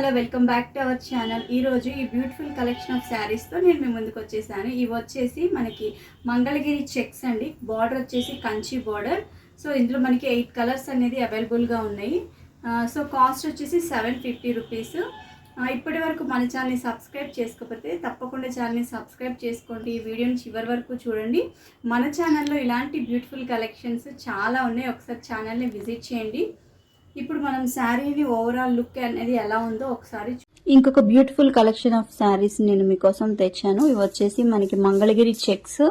Hello welcome back to our channel. ఈరోజు ఈ beautiful collection of శారీస్తో నేను మీ ముందుకు వచ్చేసాను. ఇవి వచ్చేసి మనకి మంగళగిరి చెక్స్ అండి. బార్డర్ వచ్చేసి కంచి బార్డర్. సో ఇందులో మనకి 8 కలర్స్ అనేది అవైలబుల్గా ఉన్నాయి. సో కాస్ట్ వచ్చేసి 750 రూపీస్. ఇప్పటి వరకు మన ఛానల్ని సబ్స్క్రైబ్ చేసుకోకపోతే తప్పకుండా ఛానల్ని సబ్స్క్రైబ్ చేసుకోండి. ఈ వీడియోని చివరి వరకు చూడండి. మన ఛానల్లో ఇలాంటి బ్యూటిఫుల్ కలెక్షన్స్ చాలా ఉన్నాయి. ఒకసారి ఛానల్ని విజిట్ చేయండి. ఇప్పుడు మనం శారీని ఓవరాల్ లుక్ అనేది ఎలా ఉందో ఒకసారి ఇంకొక బ్యూటిఫుల్ కలెక్షన్ ఆఫ్ శారీస్ నేను మీకోసం తెచ్చాను. ఇవి వచ్చేసి మనకి మంగళగిరి చెక్స్,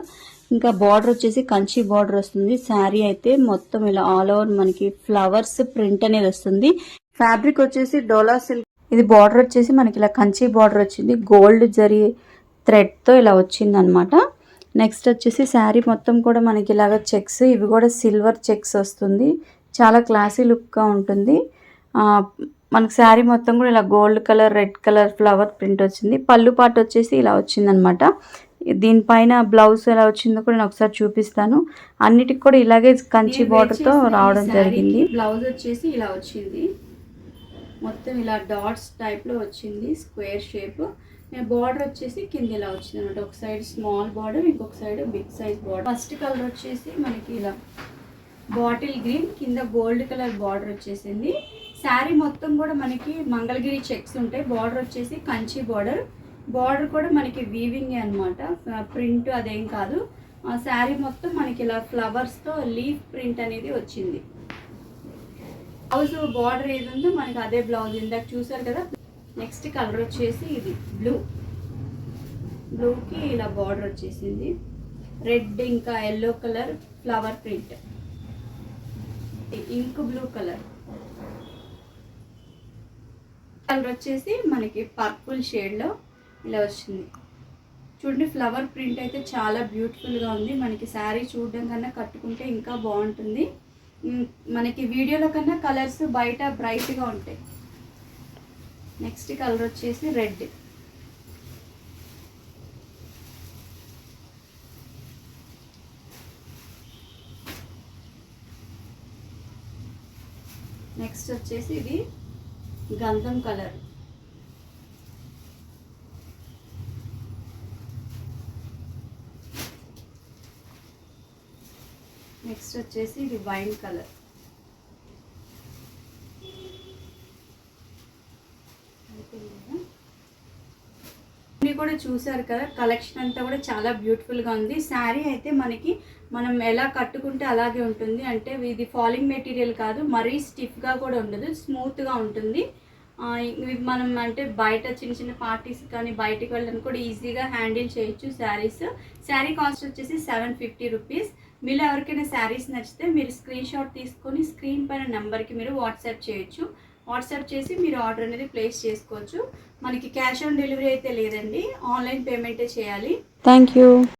ఇంకా బార్డర్ వచ్చేసి కంచి బార్డర్ వస్తుంది. శారీ అయితే మొత్తం ఇలా ఆల్ ఓవర్ మనకి ఫ్లవర్స్ ప్రింట్ అనేది వస్తుంది. ఫ్యాబ్రిక్ వచ్చేసి డోలా సిల్క్. ఇది బార్డర్ వచ్చేసి మనకి ఇలా కంచి బార్డర్ వచ్చింది. గోల్డ్ జరీ థ్రెడ్ తో ఇలా వచ్చింది అనమాట. నెక్స్ట్ వచ్చేసి శారీ మొత్తం కూడా మనకి ఇలాగ చెక్స్, ఇవి కూడా సిల్వర్ చెక్స్ వస్తుంది. చాలా క్లాసీ లుక్గా ఉంటుంది. మనకు శారీ మొత్తం కూడా ఇలా gold colour, red colour flower print వచ్చింది. పళ్ళు పాట వచ్చేసి ఇలా వచ్చిందనమాట. దీనిపైన బ్లౌజ్ ఎలా వచ్చిందో కూడా నేను ఒకసారి చూపిస్తాను. అన్నిటికి కూడా ఇలాగే కంచి బార్డర్తో రావడం జరిగింది. బ్లౌజ్ వచ్చేసి ఇలా వచ్చింది, మొత్తం ఇలా డాట్స్ టైప్లో వచ్చింది, స్క్వేర్ షేప్. బార్డర్ వచ్చేసి కింద ఇలా వచ్చింది అనమాట. ఒక సైడ్ స్మాల్ బార్డర్, ఇంకొక side big size border. First colour వచ్చేసి మనకి ఇలా బాటిల్ గ్రీన్, కింద గోల్డ్ కలర్ బార్డర్ వచ్చేసింది. శారీ మొత్తం కూడా మనకి మంగళగిరి చెక్స్ ఉంటాయి. బార్డర్ వచ్చేసి కంచి బార్డర్. బార్డర్ కూడా మనకి వీవింగ్ అనమాట, ప్రింట్ అదేం కాదు. శారీ మొత్తం మనకి ఇలా ఫ్లవర్స్తో లీఫ్ ప్రింట్ అనేది వచ్చింది. బ్లౌజ్ బార్డర్ ఏది ఉందో మనకి అదే బ్లౌజ్ ఇందాక చూసారు కదా. నెక్స్ట్ కలర్ వచ్చేసి ఇది బ్లూకి ఇలా బార్డర్ వచ్చేసింది. రెడ్ ఇంకా ఎల్లో కలర్ ఫ్లవర్ ప్రింట్. ఇంక్ బ్లూ కలర్ వచ్చేసి మనకి పర్పుల్ షేడ్లో ఇలా వచ్చింది. చూడండి, ఫ్లవర్ ప్రింట్ అయితే చాలా బ్యూటిఫుల్గా ఉంది. మనకి శారీ చూడడం కన్నా కట్టుకుంటే ఇంకా బాగుంటుంది. మనకి వీడియోలో కన్నా కలర్స్ బయట బ్రైట్గా ఉంటాయి. నెక్స్ట్ కలర్ వచ్చేసి రెడ్. నెక్స్ట్ వచ్చేసి ఇది గంధం కలర్. నెక్స్ట్ వచ్చేసి ఇది వైన్ కలర్. ఇది కూడా చూసారు కదా, కలెక్షన్ అంతా కూడా చాలా బ్యూటిఫుల్గా ఉంది. శారీ అయితే మనకి మనం ఎలా కట్టుకుంటే అలాగే ఉంటుంది. అంటే ఇది ఫాలింగ్ మెటీరియల్ కాదు, మరీ స్టిఫ్గా కూడా ఉండదు, స్మూత్గా ఉంటుంది. మనం అంటే బయట చిన్న చిన్న పార్టీస్ కానీ బయటికి వెళ్ళడానికి కూడా ఈజీగా హ్యాండిల్ చేయొచ్చు శారీస్. శారీ కాస్ట్ వచ్చేసి 750 రూపీస్. మీలో ఎవరికైనా శారీస్ నచ్చితే మీరు స్క్రీన్ షాట్ తీసుకొని స్క్రీన్ పైన నెంబర్కి మీరు వాట్సాప్ చేయొచ్చు. వాట్సాప్ చేసి మీరు ఆర్డర్ అనేది ప్లేస్ చేసుకోవచ్చు. మనకి క్యాష్ ఆన్ డెలివరీ అయితే లేదండి, ఆన్లైన్ పేమెంటే చేయాలి. Thank you.